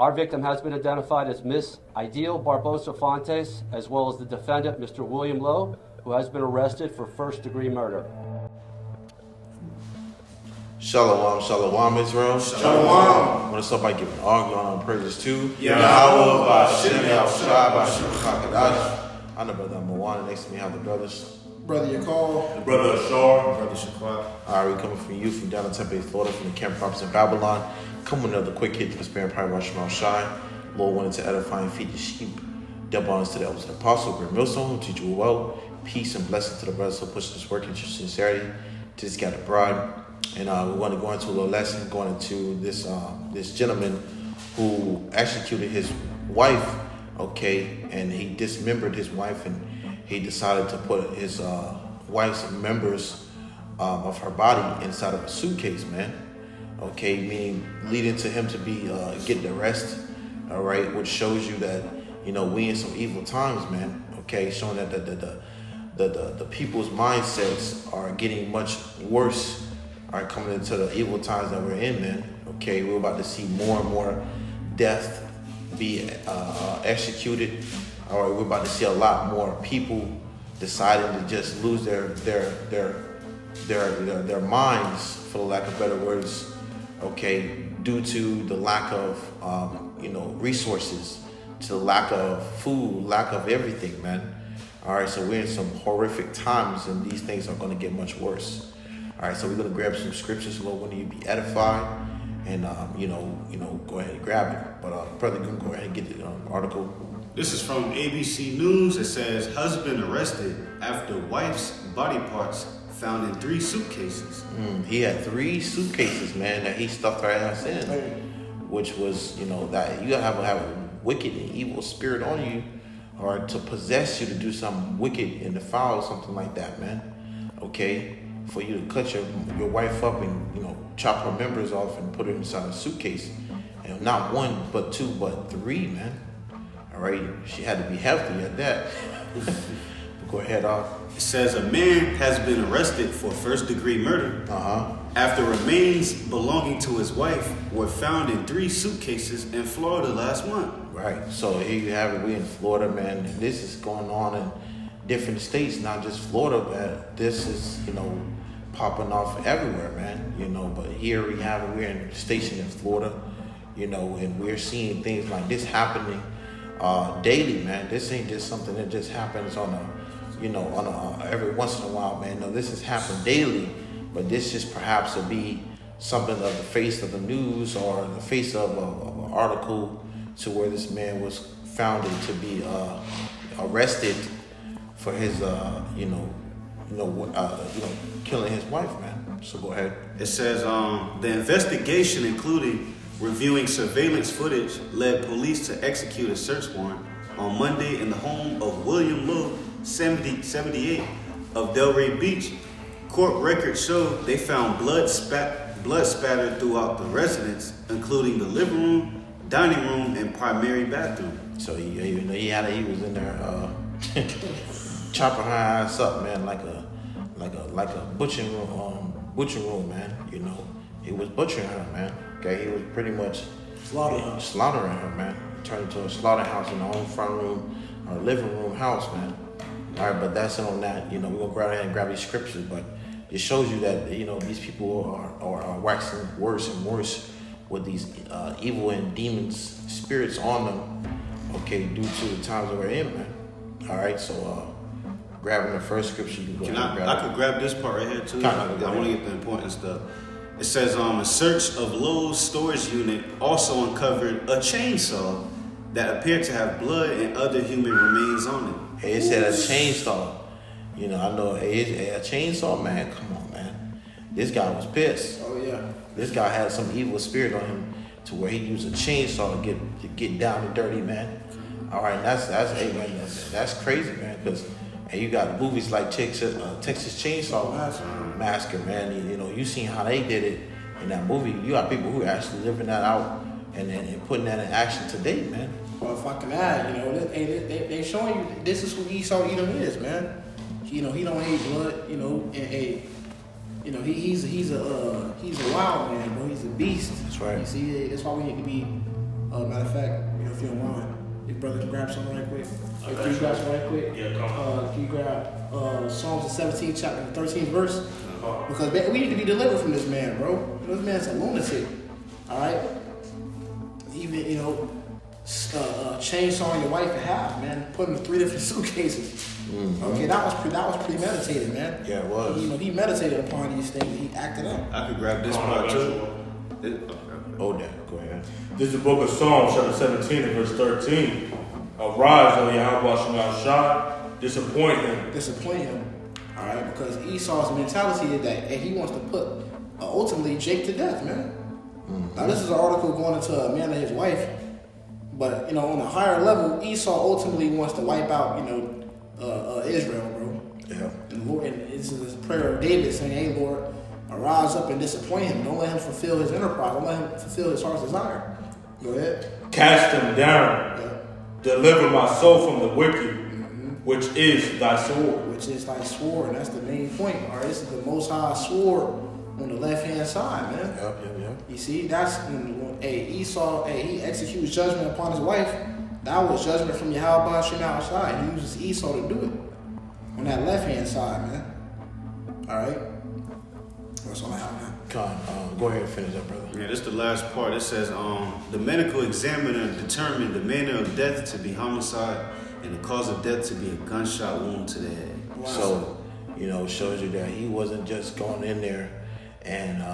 Our victim has been identified as Miss Ideal Barbosa Fontes, as well as the defendant, Mr. William Lowe, who has been arrested for first-degree murder. Shalom, shalom, Israel. Shalom. I want to start by giving all honor and praises to YAHAWAH, YAHAWASHI, QADASH. I know Brother Moana. Next to me, I have the brothers. Brother Yakal. Brother Ashar. Brother Shaquat. All right, we coming from you from down in Tempe, Florida, from the camp prophets in Babylon. Come with another quick hit to the spirit power of YAHAWASHI. Lord wanted to edify and feed the sheep. Double honors to the elders and apostles, GREATTMILLSTONE, who teach you well. Peace and blessing to the brothers who push this work into sincerity. To this got the bride. And we want to go into a little lesson, going into this this gentleman who executed his wife, okay, and he dismembered his wife, and he decided to put his wife's members of her body inside of a suitcase, man. Okay, meaning leading to him to be getting arrested, all right, which shows you that, you know, we in some evil times, man. Okay, showing that the people's mindsets are getting much worse. Are coming into the evil times that we're in, man. Okay, we're about to see more and more death be executed. All right, we're about to see a lot more people deciding to just lose their minds, for the lack of better words. Okay, due to the lack of resources, to the lack of food, lack of everything, man. All right, so we're in some horrific times, and these things are going to get much worse. All right, so we're gonna grab some scriptures, Lord, when you be edified, and go ahead and grab it. But brother, you can go ahead and get the article. This is from ABC News. It says, husband arrested after wife's body parts found in 3 suitcases. He had 3 suitcases, man, that he stuffed her ass in, which was, that you gotta have a wicked and evil spirit on you, or to possess you to do something wicked and defile, something like that, man. Okay. For you to cut your wife up and chop her members off and put her inside a suitcase, and not 1 but 2 but 3, man. All right, she had to be healthy at that. Go ahead, It says a man has been arrested for first-degree murder after remains belonging to his wife were found in 3 suitcases in Florida last month. Right. So here you have it. We in Florida, man. And this is going on in different states, not just Florida, but this is popping off everywhere, man. But here we have it. We're in stationed in Florida, and we're seeing things like this happening daily, man. This ain't just something that just happens on a every once in a while, man. No, this has happened daily, but this just perhaps will be something of the face of the news or the face of an article, to where this man was found to be arrested for his killing his wife, man. So go ahead. It says the investigation, including reviewing surveillance footage, led police to execute a search warrant on Monday in the home of William Lowe, 78, of Delray Beach. Court records showed they found blood spattered throughout the residence, including the living room, dining room, and primary bathroom. So he was in there chopping her ass up, man, like a butchering room, man. He was butchering her, man. Okay, he was pretty much slaughtering her, man. Turned into a slaughterhouse in the home front room or living room house, man. All right, but that's it on that. We're gonna grab ahead and grab these scriptures, but it shows you that these people are waxing worse and worse with these evil and demons spirits on them. Okay, due to the times that we're in, man. All right, so grabbing the first scripture, you can go ahead and grab it. I could grab this part right here too. I want to get the important stuff. It says a search of Lowe's storage unit also uncovered a chainsaw that appeared to have blood and other human remains on it. Hey, it said a chainsaw. I know a chainsaw, man. Come on, man. This guy was pissed. Oh yeah. This guy had some evil spirit on him, to where he used a chainsaw to get down and dirty, man. All right, that's crazy, man. Because you got movies like Texas Chainsaw Massacre, man. You seen how they did it in that movie. You got people who are actually living that out and putting that in action today, man. Well, if I can add, they showing you this is who Esau Edom is, man. He don't hate blood, and he's a wild man, bro. He's a beast. That's right. You see, that's why we need to be Matter of fact, if you don't mind, your brother can grab something right quick. Can you grab something right quick? Yeah, come on. Can you grab Psalms the 17th chapter, 13th verse? Because man, we need to be delivered from this man, bro. This man's a lunatic. All right. Even chainsawing your wife in half, man. Put him in 3 different suitcases. Mm-hmm. Okay, that was premeditated, man. Yeah, it was. He meditated upon these things. He acted up. I could grab this part too. Oh, that. Go ahead. This is the book of Psalms, chapter 17 and verse 13. Arise, O YAHAWASHI, disappoint him. All right, because Esau's mentality is that he wants to put ultimately Jake to death, man. Mm-hmm. Now this is an article going into a man and his wife, but on a higher level, Esau ultimately wants to wipe out Israel, bro. Yeah. And Lord, and this is this prayer of David saying, "Hey Lord, arise up and disappoint him. Don't let him fulfill his enterprise. Don't let him fulfill his heart's desire." Go ahead. Cast him down. Yeah. Deliver my soul from the wicked, which is thy sword. Which is thy sword, and that's the main point. All right, this is the Most High sword on the left hand side, man. Yep. You see, that's when Esau, he executes judgment upon his wife. That was judgment from YAHAWASHI. He uses Esau to do it on that left hand side, man. All right, that's all I have, man. Go ahead and finish up, brother. Yeah, this is the last part. It says, the medical examiner determined the manner of death to be homicide and the cause of death to be a gunshot wound to the head. Wow. So, shows you that he wasn't just going in there and,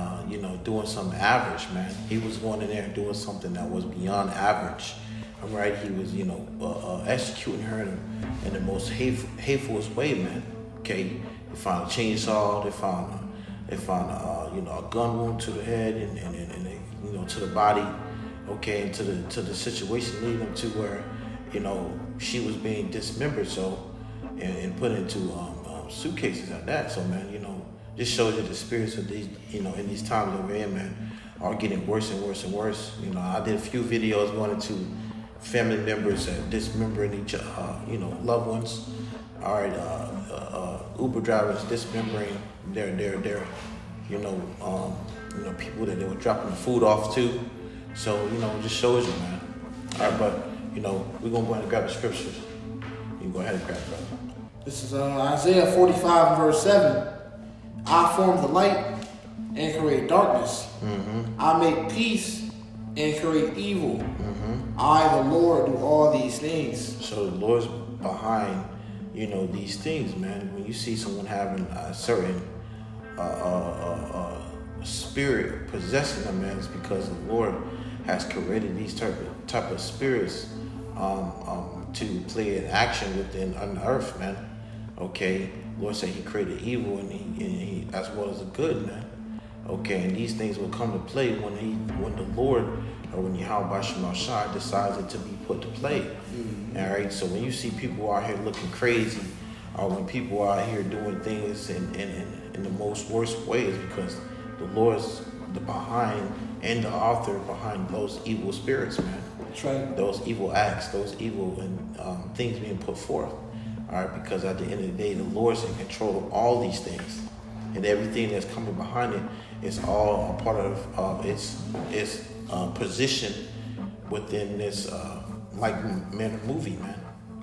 doing something average, man. He was going in there and doing something that was beyond average. All right, he was, executing her in the most hatefulest way, man. Okay, they found a chainsaw, they found a gun wound to the head and to the body, okay, and to the situation leading them to where, she was being dismembered, so and put into suitcases like that. So, man, just shows you the spirits of these, in these times that we're in, man, are getting worse and worse and worse. I did a few videos going into family members dismembering each, loved ones. All right, Uber drivers dismembering their people that they were dropping the food off to. So, it just shows you, man. All right, but, we're going to go ahead and grab the scriptures. You can go ahead and grab it, brother. This is Isaiah 45 verse 7. I form the light and create darkness. Mm-hmm. I make peace and create evil. Mm-hmm. I, the Lord, do all these things. So the Lord's behind, these things, man. When you see someone having a certain spirit possessing them, man, it's because the Lord has created these type of spirits to play an action within on earth, man. Okay, Lord said He created evil and he as well as the good, man. Okay, and these things will come to play when the Lord or when YAHAWASHI decides it to be put to play. Mm-hmm. All right, so when you see people out here looking crazy, or when people are out here doing things in the most worst ways, because the Lord's the behind and the author behind those evil spirits, man. That's right. Those evil acts, those evil and things being put forth. All right, because at the end of the day, the Lord's in control of all these things, and everything that's coming behind it is all a part of its position within this manner movie, man.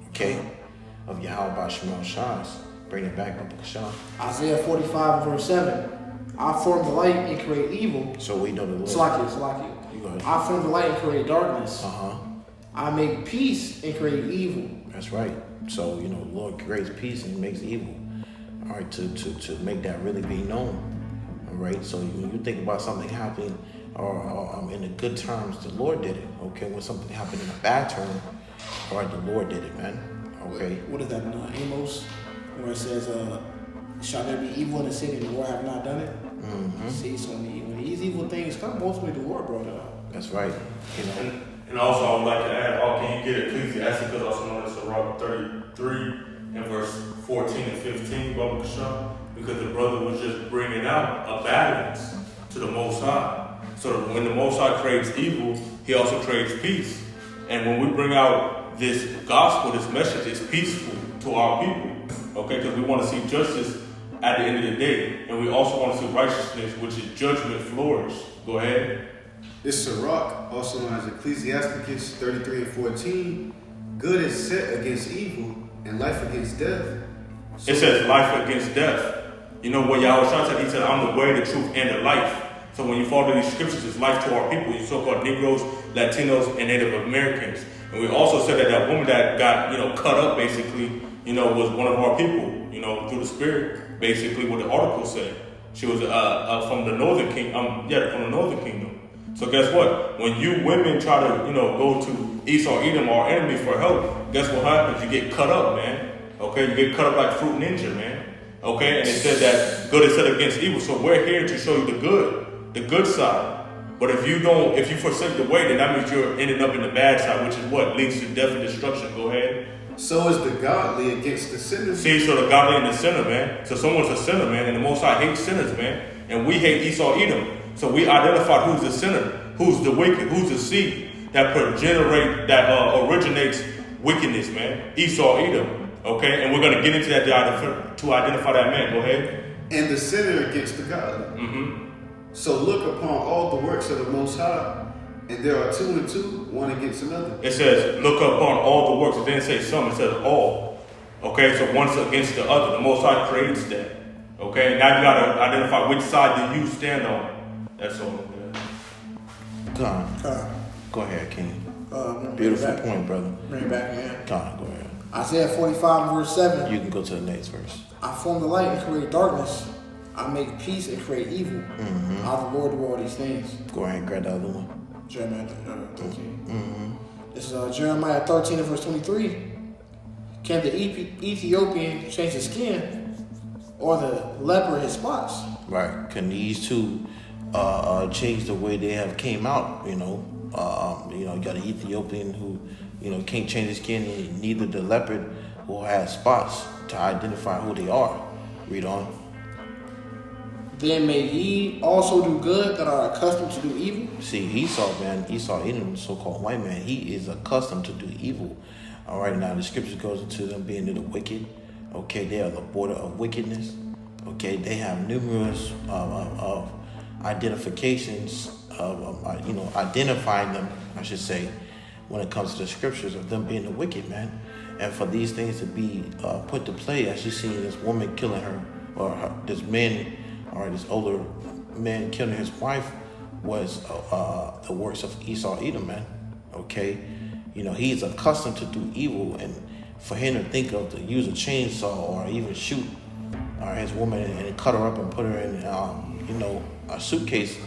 Okay, of YAHAWASHI. Bring it back, Uncle Sean. Isaiah 45 verse 7. I form the light and create evil. So we know the Lord. Salakia. I form the light and create darkness. I make peace and create evil. That's right. So, the Lord creates peace and makes evil. All right, to make that really be known. All right, so when you think about something happening or in the good terms, the Lord did it. Okay, when something happened in a bad term, all right, the Lord did it, man. Okay. What is that in Amos? Where it says, shall there be evil in the city and the Lord have not done it? Mm-hmm. See, so when these evil things come, ultimately the Lord brought it up. That's right. And also, I would like to add, can you get Ecclesiastes, also known as Sirach 33 and verse 14 and 15, Brother Kasham? Because the brother was just bringing out a balance to the Most High. So when the Most High creates evil, He also creates peace. And when we bring out this gospel, this message is peaceful to our people. Okay, because we want to see justice at the end of the day. And we also want to see righteousness, which is judgment flourish. Go ahead. This Sirach, also known as Ecclesiasticus 33 and 14, good is set against evil and life against death. It says life against death. You know what YAHAWASHI said? He said, I'm the way, the truth, and the life. So when you follow these scriptures, it's life to our people, you so-called Negroes, Latinos, and Native Americans. And we also said that that woman that got, cut up basically, was one of our people, through the spirit, basically what the article said. She was from the Northern Kingdom, from the Northern Kingdom. So guess what? When you women try to, go to Esau, Edom, our enemy for help, guess what happens? You get cut up, man. Okay, you get cut up like Fruit Ninja, man. Okay, and it said that good is set against evil. So we're here to show you the good side. But if you forsake the way, then that means you're ending up in the bad side, which is what leads to death and destruction. Go ahead. So is the godly against the sinners. See, so the godly and the sinner, man. So someone's a sinner, man, and the Most High hates sinners, man. And we hate Esau, Edom. So we identified who's the sinner, who's the wicked, who's the seed that originates wickedness, man. Esau, Edom. Okay, and we're going to get into that to identify that man. Go ahead. And the sinner against the godly. Mm-hmm. So look upon all the works of the Most High, and there are 2 and 2, one against another. It says, look upon all the works. It didn't say some, it says all. Okay, so one's against the other. The Most High creates that. Okay, now you got to identify which side do you stand on. That's all. Go ahead, King. Beautiful point, brother. Bring it back, man. Go ahead. Isaiah 45 and verse 7. You can go to the next verse. I form the light and create darkness. I make peace and create evil. Mm-hmm. I, the Lord, do all these things. Go ahead and grab the other one. Jeremiah 13. Mm-hmm. This is Jeremiah 13 and verse 23. Can the Ethiopian change his skin, or the leper his spots? Right. Can these two change the way they have came out? You got an Ethiopian who, can't change his skin, and neither the leopard who has spots to identify who they are. Read on. Then may ye also do good that are accustomed to do evil. See, Esau, Edom, so-called white man, he is accustomed to do evil. All right, now the scripture goes into them being the wicked. Okay, they are the border of wickedness. Okay, they have numerous of identifications of identifying them, I should say, when it comes to the scriptures of them being the wicked, man. And for these things to be put to play, as you see this woman killing this man, or this older man killing his wife, was the works of Esau, Edom, man. Okay, he's accustomed to do evil, and for him to think of to use a chainsaw or even shoot his woman and cut her up and put her in, a suitcase.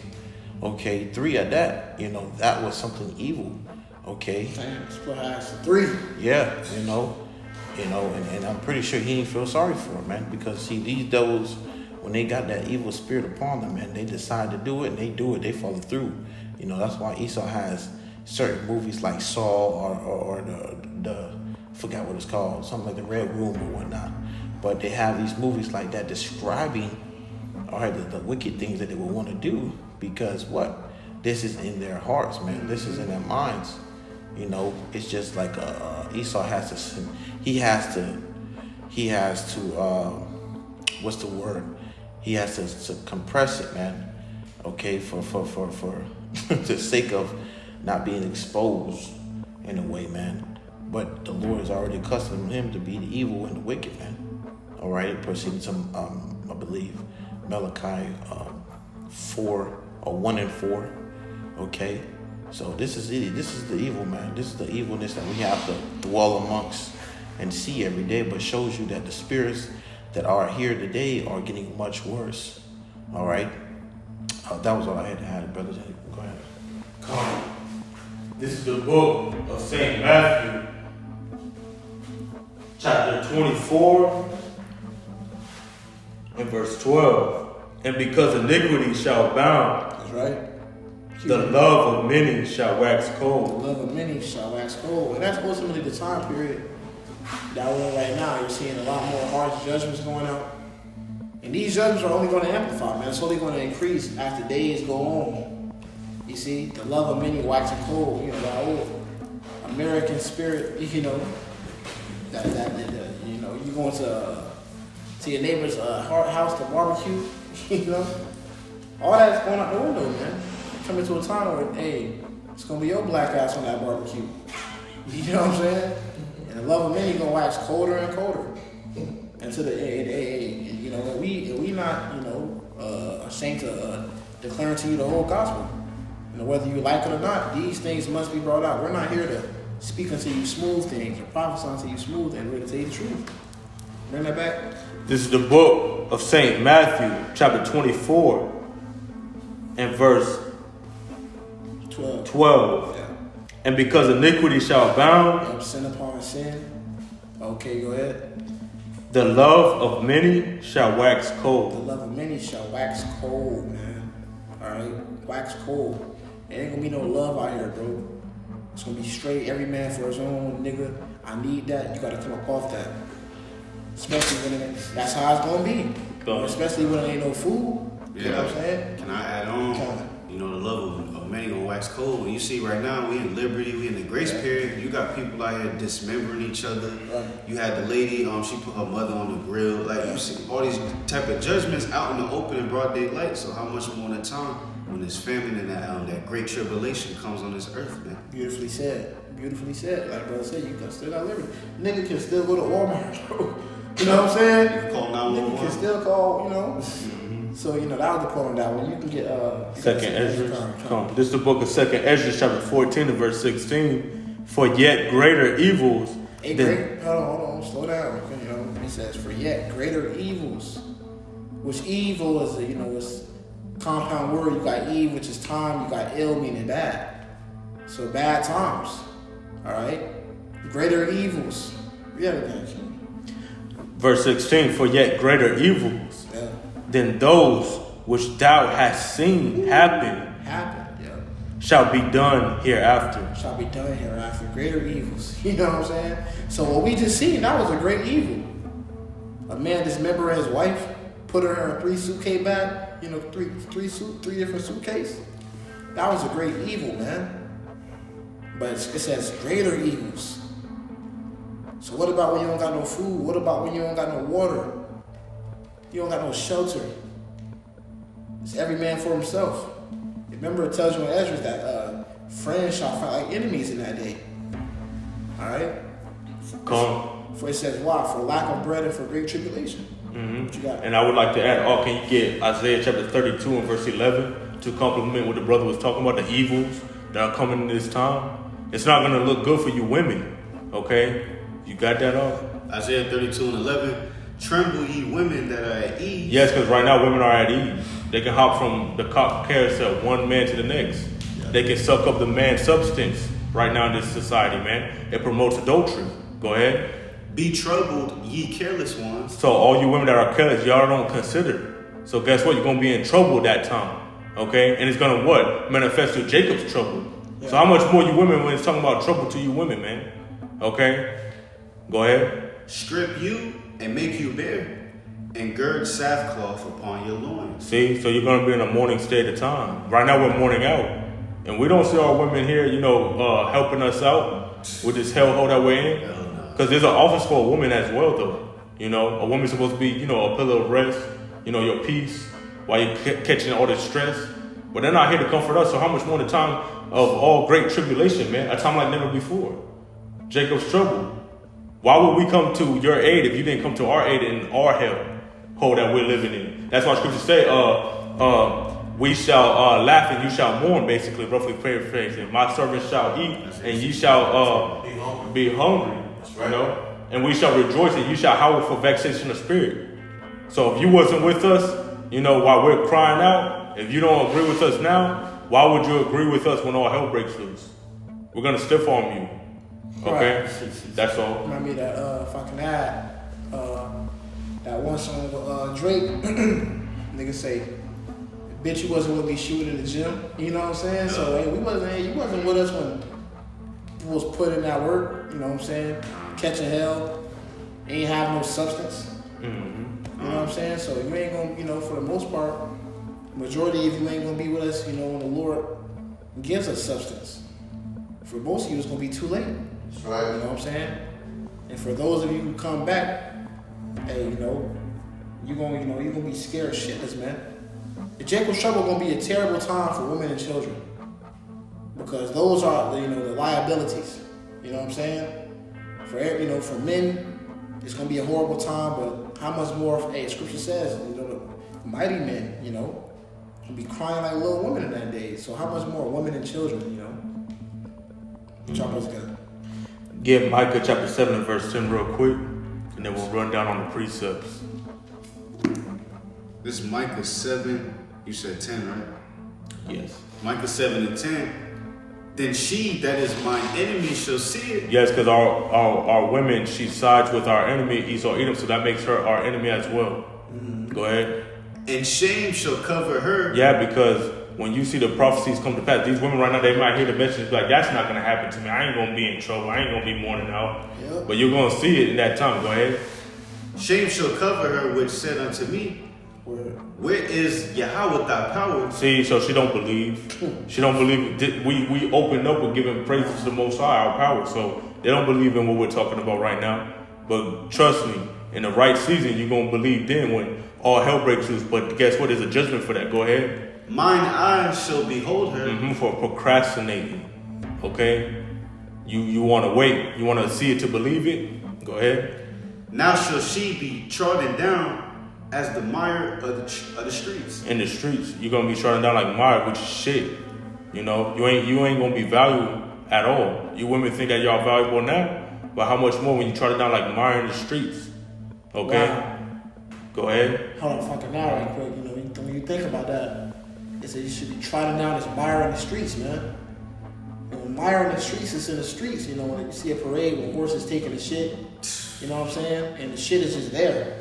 Okay, 3 at that. That was something evil. Okay. Damn, split eyes to 3. Yeah, and I'm pretty sure he didn't feel sorry for him, man, because see, these devils, when they got that evil spirit upon them, man, they decide to do it, and they do it, they follow through. That's why Esau has certain movies like Saul or the I forgot what it's called, something like the Red Room or whatnot. But they have these movies like that describing the wicked things that they would want to do, because what? This is in their hearts, man. This is in their minds. It's just like Esau has to. He has to. What's the word? He has to compress it, man. Okay, for the sake of not being exposed in a way, man. But the Lord has already accustomed him to be the evil and the wicked, man. All right, proceeding to I believe Malachi 4 or 1 and 4. Okay, so this is it. This is the evil, man. This is the evilness that we have to dwell amongst and see every day, but shows you that the spirits that are here today are getting much worse. All right, that was all I had to add, brothers. Go ahead. Come. This is the book of St. Matthew, chapter 24 and verse 12. And because iniquity shall abound, That's right. the love of many shall wax The cold. love of many shall wax cold. And that's ultimately the time period that we're in right now. You're seeing a lot more harsh judgments going out. And these judgments are only going to amplify, man. It's only going to increase as the days go on. You see, the love of many waxing cold. That old American spirit, that you going to your neighbor's house to barbecue, all that's going out the window, man. coming to a time where, hey, it's gonna be your black ass on that barbecue. You know what I'm saying? And the love of many gonna wax colder and colder. Until you know, we not, you know, ashamed to declare to you the whole gospel. You know, whether you like it or not, these things must be brought out. We're not here to speak unto you smooth things or prophesy unto you smooth things. We're going to tell you the truth. Bring that back. This is the book of St. Matthew, chapter 24, and verse 12. Yeah. And because iniquity shall abound, Sin upon sin. Okay, go ahead. the love of many shall wax The cold. love of many shall wax cold, man. All right? Wax cold. There ain't going to be no love out here, bro. It's going to be straight, every man for his own, nigga. I need that. You got to come up off that. Especially when that's how it's going to be. Especially when there ain't no food. You know what I'm saying? Can I add on? You know, the love of many gonna wax cold. When you see right now, we in liberty, we in the grace period. You got people out here dismembering each other. Right. You had the lady, she put her mother on the grill. Like you see all these type of judgments out in the open in broad daylight. So how much more in the time when this famine and that great tribulation comes on this earth, man? Beautifully said. Beautifully said. Like brother said, you can still got liberty. Nigga can still go to Walmart, bro. You know what I'm saying? You can call 911. Nigga can still call, you know. So, you know, that was the point on that one. You can get Second Ezra. Come. This is the book of Second Ezra, chapter 14 and verse 16. For yet greater evils. Hold on, slow down. You know, he says, for yet greater evils. Which evil is, you know, it's compound word. You got Eve, which is time. You got ill, meaning bad. So bad times. All right? Greater evils. Read everything. Verse 16. For yet greater evils than those which thou hast seen happen, shall be done hereafter. Shall be done hereafter. Greater evils. You know what I'm saying? So what we just seen, that was a great evil. A man dismembering his wife, put her in a 3 suitcase bag, you know, three different suitcases. That was a great evil, man. But it says greater evils. So what about when you don't got no food? What about when you don't got no water? You don't got no shelter. It's every man for himself. Remember, it tells you in Ezra that friends shall fight like enemies in that day. All right? Come. For it says, why? For lack of bread and for great tribulation. Mm-hmm. What you got? And I would like to add, can you get Isaiah chapter 32 and verse 11 to complement what the brother was talking about, the evils that are coming in this time? It's not going to look good for you women, okay? You got that off? Isaiah 32 and 11. Tremble ye women that are at ease. Yes, because right now women are at ease. They can hop from the carousel, one man to the next. Yeah. They can suck up the man's substance right now in this society, man. It promotes adultery. Go ahead. Be troubled, ye careless ones. So all you women that are careless, y'all don't consider. So guess what? You're going to be in trouble that time. Okay? And it's going to what? Manifest to Jacob's trouble. Yeah. So how much more you women when it's talking about trouble to you women, man? Okay? Go ahead. Strip you and make you bare, and gird sackcloth upon your loins. See, so you're going to be in a mourning state of time. Right now we're mourning out. And we don't see our women here, you know, helping us out with this hellhole that we're in. Because there's an office for a woman as well, though. You know, a woman's supposed to be, you know, a pillar of rest, you know, your peace, while you're catching all this stress. But they're not here to comfort us. So how much more in the time of all great tribulation, man? A time like never before. Jacob's trouble. Why would we come to your aid if you didn't come to our aid in our hell that we're living in? That's why scriptures say, we shall laugh and you shall mourn, basically, roughly paraphrasing. My servants shall eat and ye shall be hungry. You know? And we shall rejoice and you shall howl for vexation of spirit. So if you wasn't with us, you know, while we're crying out, if you don't agree with us now, why would you agree with us when all hell breaks loose? We're going to stiff arm you. Okay, right. That's all. Remind me that if I can add that one song with Drake, nigga say, "Bitch, you wasn't with me shooting in the gym." You know what I'm saying? So hey, you wasn't with us when we was putting that work. You know what I'm saying? Catching hell, ain't have no substance. Mm-hmm. You know what I'm saying? So you ain't gonna, you know, for the most part, majority of you ain't gonna be with us. You know, when the Lord gives us substance. For most of you, it's gonna be too late. That's right. You know what I'm saying? And for those of you who come back, hey, you know, you're gonna be scared shitless, man. the Jacob's trouble gonna be a terrible time for women and children, because those are the liabilities. You know what I'm saying? For men, it's gonna be a horrible time. But how much more? Scripture says, the mighty men, will be crying like little women in that day. So how much more women and children? What y'all brothers got? Get Micah chapter 7 and verse 10 real quick, and then we'll run down on the precepts. This is Micah 7, you said 10, right? Yes. Micah 7 and 10. Then she that is mine enemy shall see it. Yes, because our women, she sides with our enemy, Esau Edom, so that makes her our enemy as well. Go ahead. And shame shall cover her. Yeah, because when you see the prophecies come to pass, these women right now, they might hear the message like, that's not going to happen to me. I ain't going to be in trouble. I ain't going to be mourning out. Yep. But you're going to see it in that time. Go ahead. Shame shall cover her, which said unto me, where is Yahawah thy power? See, so she don't believe. She don't believe. We open up with giving praises to the Most High, our power. So they don't believe in what we're talking about right now. But trust me, in the right season, you're going to believe then when all hell breaks loose. But guess what? There's a judgment for that. Go ahead. Mine eyes shall behold her. For procrastinating. Okay? You want to wait. You want to see it to believe it? Go ahead. Now shall she be trodden down as the mire of the streets. In the streets, you're gonna be trodden down like mire, which is shit. You ain't gonna be valued at all. You women think that y'all valuable now, but how much more when you trodden down like mire in the streets? Okay? Wow. Go ahead. Hold on, fucking now, right quick. When you think about that, it says you should be trodden down as mire in the streets, man. When mire in the streets is in the streets, when you see a parade with horses taking the shit, you know what I'm saying? And the shit is just there.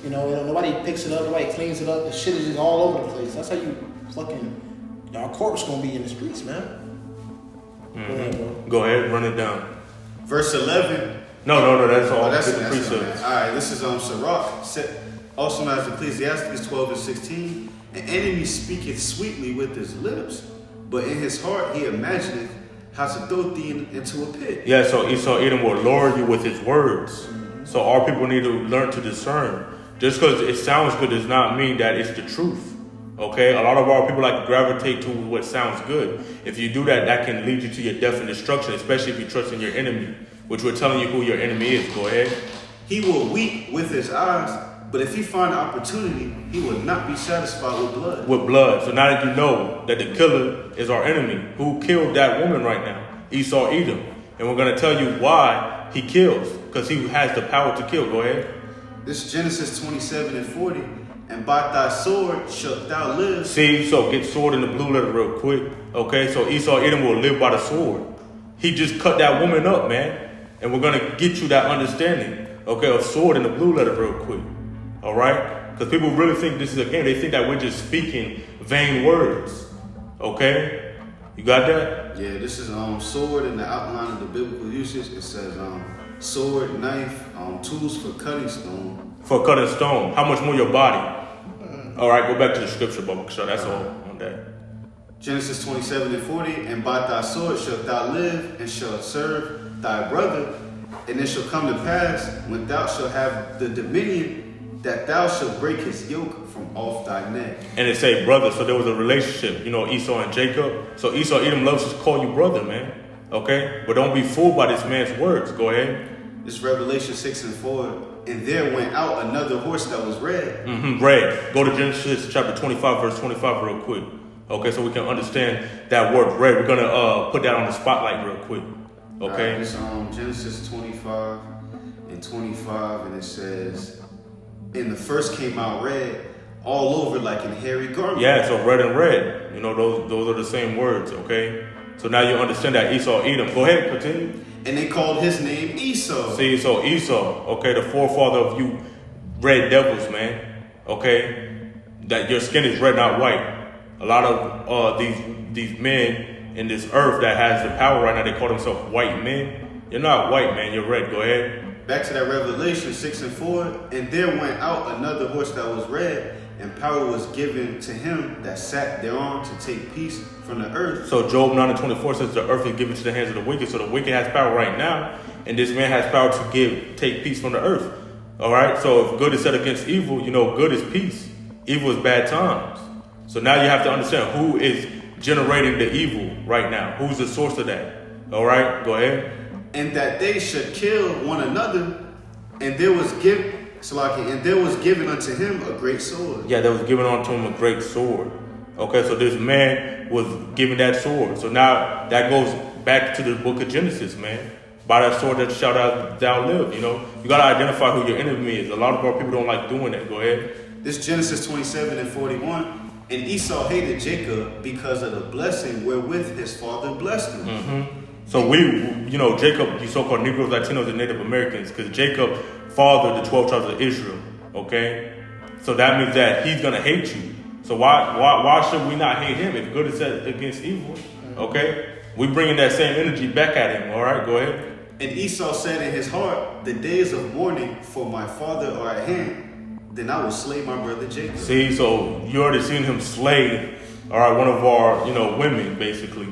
Nobody picks it up, nobody cleans it up. The shit is just all over the place. That's how our corpse gonna be in the streets, man. Go ahead, bro. Go ahead, run it down. Verse 11. No, that's all. That's the precepts. All right, this is Sirach, also known as Ecclesiastes 12 and 16. An enemy speaketh sweetly with his lips, but in his heart he imagineth how to throw thee into a pit. Yeah, so Esau Edom will lure you with his words. So our people need to learn to discern. Just because it sounds good does not mean that it's the truth. Okay? A lot of our people like to gravitate to what sounds good. If you do that, that can lead you to your death and destruction, especially if you trust in your enemy, which we're telling you who your enemy is. Go ahead. He will weep with his eyes, but if he find opportunity, he will not be satisfied with blood. With blood. So now that you know that the killer is our enemy, who killed that woman right now? Esau Edom. And we're going to tell you why he kills, because he has the power to kill. Go ahead. This is Genesis 27 and 40. And by thy sword shalt thou live. See, so get sword in the blue letter real quick. Okay, so Esau Edom will live by the sword. He just cut that woman up, man. And we're going to get you that understanding, okay, of sword in the blue letter real quick. All right? Because people really think this is a game. They think that we're just speaking vain words. Okay? You got that? Yeah, this is sword in the outline of the biblical usage. It says sword, knife, tools for cutting stone. For cutting stone. How much more your body? All right, go back to the scripture, Baba Kasha. That's all on that. Genesis 27 and 40. And by thy sword shalt thou live, and shalt serve thy brother. And it shall come to pass, when thou shalt have the dominion, that thou shalt break his yoke from off thy neck. And it say brother, so there was a relationship, Esau and Jacob. So Esau Edom loves to call you brother, man. Okay? But don't be fooled by this man's words. Go ahead. This Revelation 6 and 4. And there went out another horse that was red. Red. Go to Genesis chapter 25, verse 25 real quick. Okay, so we can understand that word red. We're going to put that on the spotlight real quick. Okay? It's Genesis 25 and 25, and it says, and the first came out red, all over like in hairy garment. Yeah, so red and red. Those are the same words, okay? So now you understand that Esau Edom. Go ahead, continue. And they called his name Esau. See, so Esau, okay, the forefather of you red devils, man. Okay? That your skin is red, not white. A lot of these men in this earth that has the power right now, they call themselves white men. You're not white, man. You're red. Go ahead. Back to that Revelation 6 and 4. And there went out another horse that was red, and power was given to him that sat thereon to take peace from the earth. So Job 9 and 24 says the earth is given to the hands of the wicked. So the wicked has power right now, and this man has power to take peace from the earth. All right? So if good is set against evil, good is peace. Evil is bad times. So now you have to understand who is generating the evil right now. Who's the source of that? All right, go ahead. And that they should kill one another, and there was given unto him a great sword. Yeah, that was given unto him a great sword. Okay, so this man was given that sword. So now that goes back to the book of Genesis, man. By that sword that shall thou live. You know, you gotta identify who your enemy is. A lot of our people don't like doing that. Go ahead. This Genesis 27:41. And Esau hated Jacob because of the blessing wherewith his father blessed him. Mm-hmm. So Jacob, you so-called Negroes, Latinos, and Native Americans, because Jacob fathered the 12 tribes of Israel. Okay, so that means that he's gonna hate you. So why should we not hate him if good is set against evil? Okay, we bringing that same energy back at him. All right, go ahead. And Esau said in his heart, the days of mourning for my father are at hand. Then I will slay my brother Jacob. See, so you already seen him slay, all right, one of our, women, basically.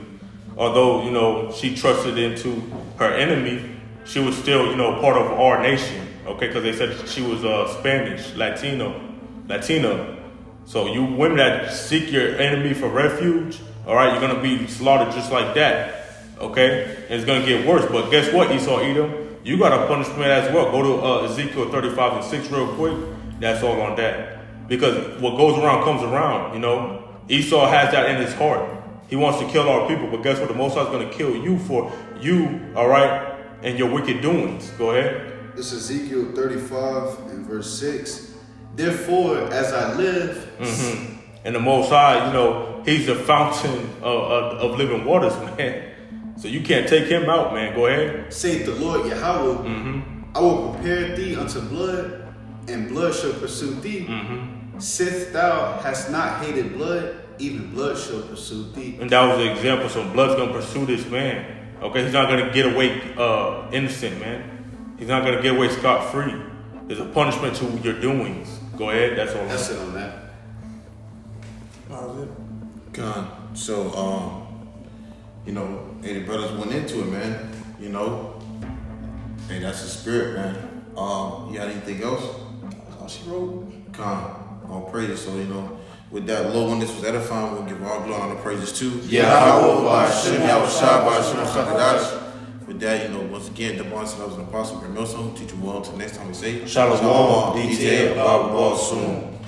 Although, she trusted into her enemy, she was still, part of our nation, okay? Because they said she was Spanish, Latina. So you women that seek your enemy for refuge, all right, you're going to be slaughtered just like that, okay? And it's going to get worse. But guess what, Esau, Edom? You got a punishment as well. Go to Ezekiel 35:6 real quick. That's all on that. Because what goes around comes around, Esau has that in his heart. He wants to kill our people, but guess what? The Most High is going to kill you for you, all right, and your wicked doings. Go ahead. This is Ezekiel 35 and verse 6. Therefore, as I live. Mm-hmm. And the Most High, he's the fountain of living waters, man. So you can't take him out, man. Go ahead. Saith the Lord Yahawah, I will prepare thee unto blood, and blood shall pursue thee. Sith thou hast not hated blood, even blood shall pursue thee. And that was the example. So blood's gonna pursue this man. Okay, he's not gonna get away innocent, man. He's not gonna get away scot-free. There's a punishment to your doings. Go ahead. That's all. That's it on that. God. So, hey, the brothers went into it, man. Hey, that's the spirit, man. You got anything else? That's all she wrote. All praises. So, with that low one, this was edifying. We'll give all glory and the praises to YAHAWASHI, YAHAWASHI. With that, once again, the bonds and I was an apostle, GREATTMILLSTONE, teach you well until next time we say Shalom, DTA, Bible Ball soon.